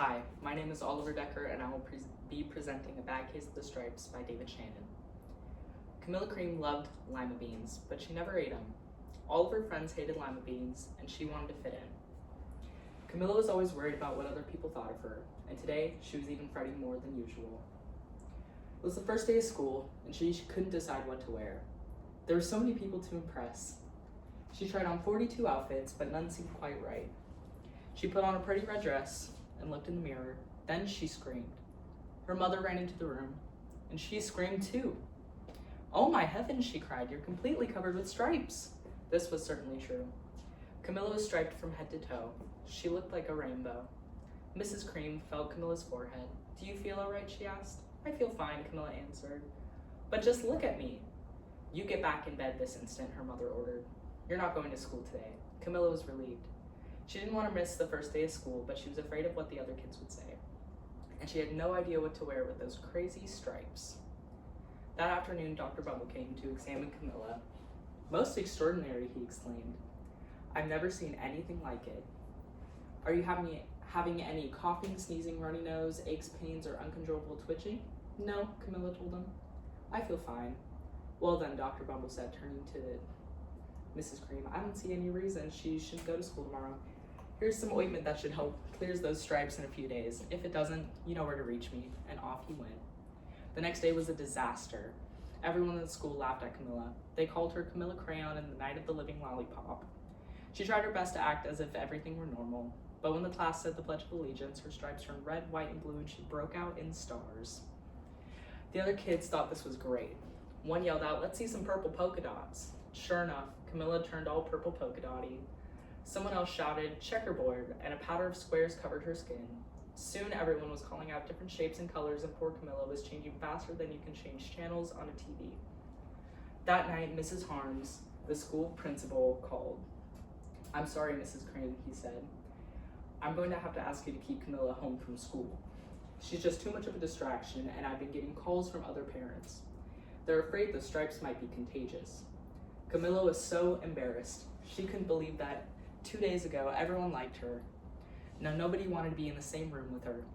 Hi, my name is Oliver Decker, and I will be presenting A Bad Case of the Stripes by David Shannon. Camilla Cream loved lima beans, but she never ate them. All of her friends hated lima beans, and she wanted to fit in. Camilla was always worried about what other people thought of her, and today she was even fretting more than usual. It was the first day of school, and she couldn't decide what to wear. There were so many people to impress. She tried on 42 outfits, but none seemed quite right. She put on a pretty red dress and looked in the mirror. Then she screamed. Her mother ran into the room, and she screamed too. "Oh my heavens," she cried, "you're completely covered with stripes." This was certainly true. Camilla was striped from head to toe. She looked like a rainbow. Mrs. Cream felt Camilla's forehead. "Do you feel all right?" she asked. "I feel fine," Camilla answered. "But just look at me." "You get back in bed this instant," her mother ordered. "You're not going to school today." Camilla was relieved. She didn't want to miss the first day of school, but she was afraid of what the other kids would say. And she had no idea what to wear with those crazy stripes. That afternoon, Dr. Bumble came to examine Camilla. "Most extraordinary," he exclaimed. "I've never seen anything like it. Are you having any coughing, sneezing, runny nose, aches, pains, or uncontrollable twitching?" "No," Camilla told him. "I feel fine." "Well then," Dr. Bumble said, turning to Mrs. Cream, "I don't see any reason she should go to school tomorrow. Here's some ointment that should help clears those stripes in a few days. If it doesn't, you know where to reach me." And off he went. The next day was a disaster. Everyone in the school laughed at Camilla. They called her Camilla Crayon and the Night of the Living Lollipop. She tried her best to act as if everything were normal, but when the class said the Pledge of Allegiance, her stripes turned red, white, and blue, and she broke out in stars. The other kids thought this was great. One yelled out, "Let's see some purple polka dots." Sure enough, Camilla turned all purple polka dotty. Someone else shouted, "Checkerboard," and a powder of squares covered her skin. Soon everyone was calling out different shapes and colors, and poor Camilla was changing faster than you can change channels on a TV. That night, Mrs. Harms, the school principal, called. "I'm sorry, Mrs. Cream," he said. "I'm going to have to ask you to keep Camilla home from school. She's just too much of a distraction, and I've been getting calls from other parents. They're afraid the stripes might be contagious." Camilla was so embarrassed. She couldn't believe that 2 days ago everyone liked her. Now nobody wanted to be in the same room with her.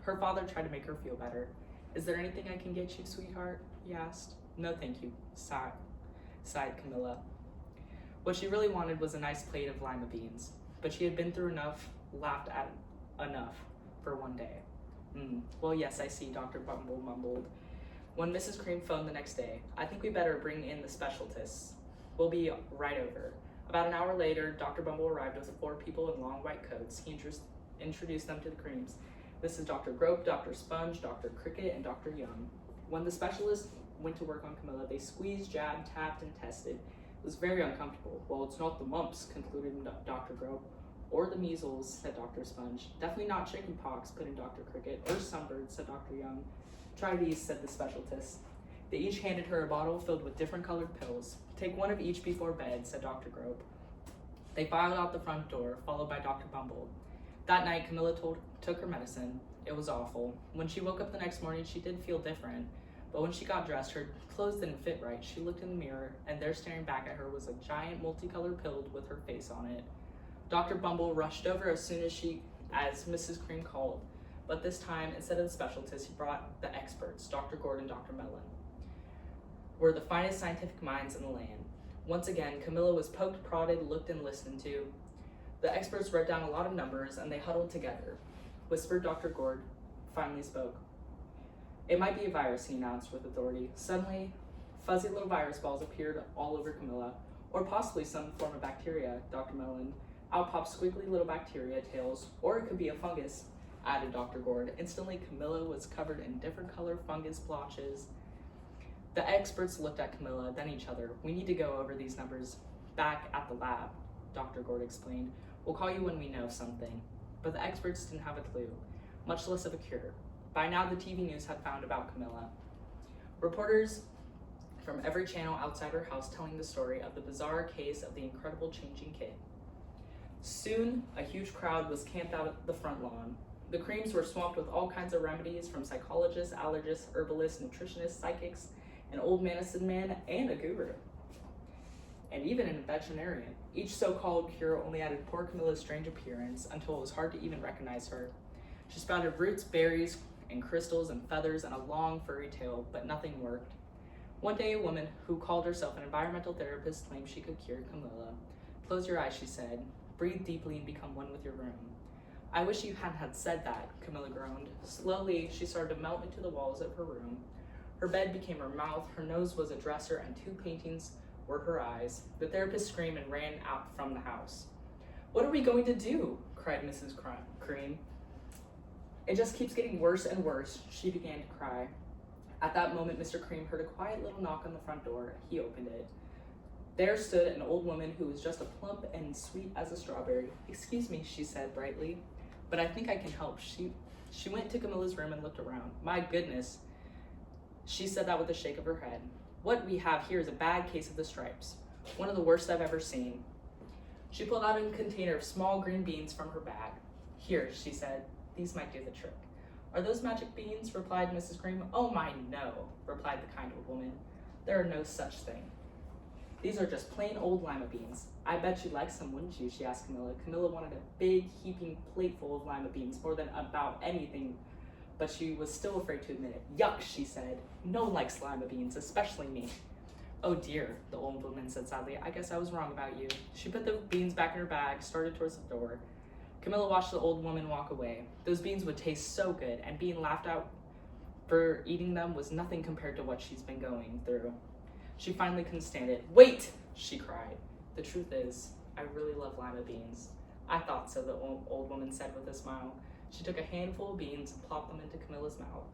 Her father tried to make her feel better. "Is there anything I can get you, sweetheart?" he asked. "No, thank you," sighed Camilla. What she really wanted was a nice plate of lima beans, but she had been through enough, laughed at enough for one day. Well, yes, I see," Dr. Bumble mumbled. When Mrs. Cream phoned the next day, "I think we better bring in the specialists. We'll be right over." About an hour later, Dr. Bumble arrived with 4 people in long white coats. He introduced them to the Creams. "This is Dr. Grope, Dr. Sponge, Dr. Cricket, and Dr. Young." When the specialists went to work on Camilla, they squeezed, jabbed, tapped, and tested. It was very uncomfortable. "Well, it's not the mumps," concluded Dr. Grope. "Or the measles," said Dr. Sponge. "Definitely not chicken pox," put in Dr. Cricket. "Or sunbird," said Dr. Young. "Try these," said the specialist. They each handed her a bottle filled with different colored pills. "Take one of each before bed," said Dr. Grope. They filed out the front door, followed by Dr. Bumble. That night, Camilla took her medicine. It was awful. When she woke up the next morning, she did feel different. But when she got dressed, her clothes didn't fit right. She looked in the mirror, and there staring back at her was a giant multicolored pill with her face on it. Dr. Bumble rushed over as soon as Mrs. Cream called. But this time, instead of the specialists, he brought the experts, Dr. Gord and Dr. Mellon. Were the finest scientific minds in the land. Once again, Camilla was poked, prodded, looked, and listened to. The experts wrote down a lot of numbers, and they huddled together. Whispered Dr. Gord finally spoke. "It might be a virus," he announced with authority. Suddenly, fuzzy little virus balls appeared all over Camilla. "Or possibly some form of bacteria," Dr. Mellon. "Out popped squiggly little bacteria tails. Or it could be a fungus," added Dr. Gord. Instantly, Camilla was covered in different color fungus blotches. The experts looked at Camilla, then each other. "We need to go over these numbers back at the lab," Dr. Gord explained. "We'll call you when we know something." But the experts didn't have a clue, much less of a cure. By now, the TV news had found about Camilla. Reporters from every channel outside her house telling the story of the bizarre case of the incredible changing kid. Soon, a huge crowd was camped out at the front lawn. The Creams were swamped with all kinds of remedies from psychologists, allergists, herbalists, nutritionists, psychics, an old medicine man, and a guru. And even a veterinarian. Each so-called cure only added poor Camilla's strange appearance until it was hard to even recognize her. She sprouted roots, berries, and crystals and feathers and a long furry tail, but nothing worked. One day, a woman who called herself an environmental therapist claimed she could cure Camilla. Close your eyes, she said. Breathe deeply and become one with your room. I wish you hadn't had said that, Camilla groaned. Slowly, she started to melt into the walls of her room. Her bed became her mouth, her nose was a dresser, and 2 paintings were her eyes. The therapist screamed and ran out from the house. What are we going to do? Cried Mrs. Cream. It just keeps getting worse and worse, she began to cry. At that moment, Mr. Cream heard a quiet little knock on the front door. He opened it. There stood an old woman who was just as plump and sweet as a strawberry. Excuse me, she said brightly, but I think I can help. She went to Camilla's room and looked around. My goodness, she said that with a shake of her head. What we have here is a bad case of the stripes, one of the worst I've ever seen. She pulled out a container of small green beans from her bag. Here, she said, these might do the trick. Are those magic beans? Replied Mrs. Cream. Oh my, no, replied the kind old woman. There are no such thing. These are just plain old lima beans. I bet you'd like some, wouldn't you? She asked Camilla. Camilla wanted a big, heaping plateful of lima beans, more than about anything, but she was still afraid to admit it. Yuck, she said. No one likes lima beans, especially me. Oh dear, the old woman said sadly. I guess I was wrong about you. She put the beans back in her bag, started towards the door. Camilla watched the old woman walk away. Those beans would taste so good, and being laughed at for eating them was nothing compared to what she's been going through. She finally couldn't stand it. Wait, she cried. The truth is, I really love lima beans. I thought so, the old woman said with a smile. She took a handful of beans and plopped them into Camilla's mouth.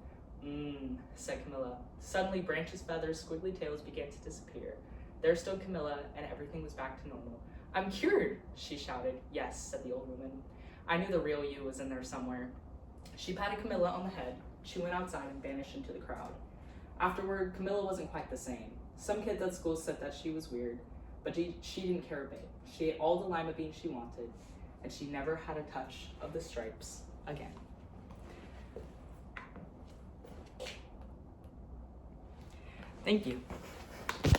Said Camilla. Suddenly, branches, feathers, squiggly tails began to disappear. There stood Camilla, and everything was back to normal. I'm cured, she shouted. Yes, said the old woman. I knew the real you was in there somewhere. She patted Camilla on the head. She went outside and vanished into the crowd. Afterward, Camilla wasn't quite the same. Some kids at school said that she was weird, but she didn't care a bit. She ate all the lima beans she wanted, and she never had a touch of the stripes again. Thank you.